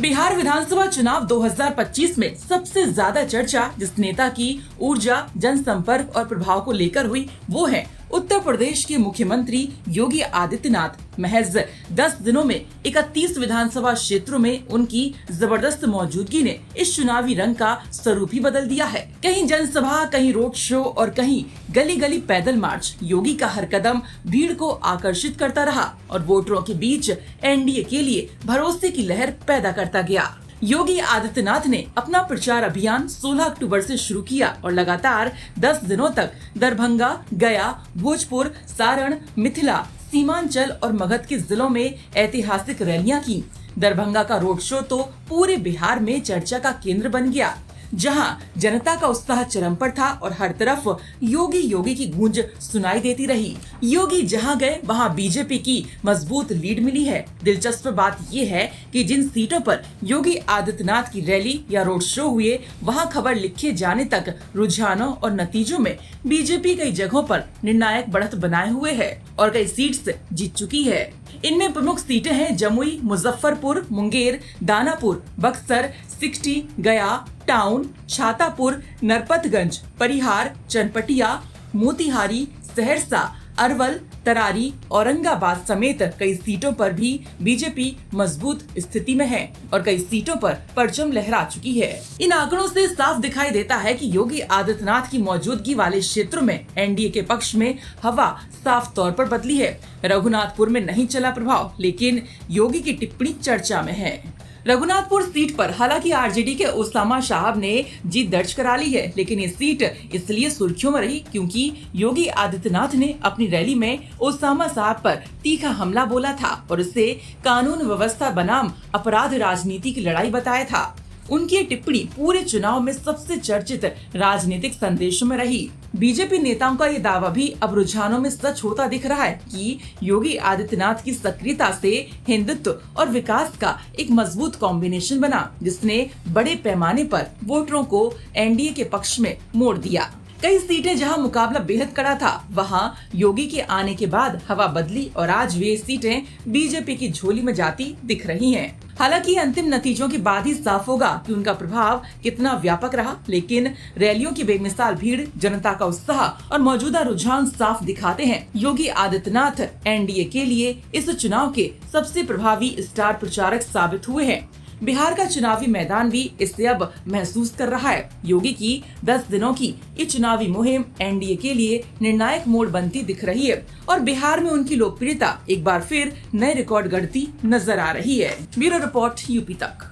बिहार विधानसभा चुनाव 2025 में सबसे ज्यादा चर्चा जिस नेता की ऊर्जा, जनसंपर्क और प्रभाव को लेकर हुई वो है उत्तर प्रदेश के मुख्यमंत्री योगी आदित्यनाथ। महज 10 दिनों में 31 विधानसभा क्षेत्रों में उनकी जबरदस्त मौजूदगी ने इस चुनावी रंग का स्वरूप ही बदल दिया है। कहीं जनसभा, कहीं रोड शो और कहीं गली गली पैदल मार्च। योगी का हर कदम भीड़ को आकर्षित करता रहा और वोटरों के बीच एनडीए के लिए भरोसे की लहर पैदा करता गया। योगी आदित्यनाथ ने अपना प्रचार अभियान 16 अक्टूबर से शुरू किया और लगातार 10 दिनों तक दरभंगा, गया, भोजपुर, सारण, मिथिला, सीमांचल और मगध के जिलों में ऐतिहासिक रैलियां की। दरभंगा का रोड शो तो पूरे बिहार में चर्चा का केंद्र बन गया, जहां जनता का उत्साह चरम पर था और हर तरफ योगी योगी की गूंज सुनाई देती रही। योगी जहां गए वहां बीजेपी की मजबूत लीड मिली है। दिलचस्प बात ये है कि जिन सीटों पर योगी आदित्यनाथ की रैली या रोड शो हुए, वहां खबर लिखे जाने तक रुझानों और नतीजों में बीजेपी कई जगहों पर निर्णायक बढ़त बनाए हुए है और कई सीट्स जीत चुकी है। इनमें प्रमुख सीटें हैं जमुई, मुजफ्फरपुर, मुंगेर, दानापुर, बक्सर, सिकटी, गया टाउन, छातापुर, नरपतगंज, परिहार, चनपटिया, मोतिहारी, सहरसा, अरवल, तरारी, औरंगाबाद समेत कई सीटों पर भी बीजेपी मजबूत स्थिति में है और कई सीटों पर परचम लहरा चुकी है। इन आंकड़ों से साफ दिखाई देता है कि योगी आदित्यनाथ की मौजूदगी वाले क्षेत्रों में एनडीए के पक्ष में हवा साफ तौर पर बदली है। रघुनाथपुर में नहीं चला प्रभाव, लेकिन योगी की टिप्पणी चर्चा में है। रघुनाथपुर सीट पर हालांकि आरजेडी के उसामा साहब ने जीत दर्ज करा ली है, लेकिन ये सीट इसलिए सुर्खियों में रही क्योंकि योगी आदित्यनाथ ने अपनी रैली में उसामा साहब पर तीखा हमला बोला था और इसे कानून व्यवस्था बनाम अपराध राजनीति की लड़ाई बताया था। उनकी ये टिप्पणी पूरे चुनाव में सबसे चर्चित राजनीतिक संदेशों में रही। बीजेपी नेताओं का ये दावा भी अब रुझानों में सच होता दिख रहा है कि योगी आदित्यनाथ की सक्रियता से हिंदुत्व और विकास का एक मजबूत कॉम्बिनेशन बना, जिसने बड़े पैमाने पर वोटरों को एनडीए के पक्ष में मोड़ दिया। कई सीटें जहां मुकाबला बेहद कड़ा था, वहां योगी के आने के बाद हवा बदली और आज वे सीटें बीजेपी की झोली में जाती दिख रही हैं। हालांकि अंतिम नतीजों के बाद ही साफ होगा कि उनका प्रभाव कितना व्यापक रहा, लेकिन रैलियों की बेमिसाल भीड़, जनता का उत्साह और मौजूदा रुझान साफ दिखाते हैं योगी आदित्यनाथ एनडीए के लिए इस चुनाव के सबसे प्रभावी स्टार प्रचारक साबित हुए हैं। बिहार का चुनावी मैदान भी इससे अब महसूस कर रहा है। योगी की 10 दिनों की ये चुनावी मुहिम एनडीए के लिए निर्णायक मोड़ बनती दिख रही है और बिहार में उनकी लोकप्रियता एक बार फिर नए रिकॉर्ड गढ़ती नजर आ रही है। ब्यूरो रिपोर्ट यूपी तक।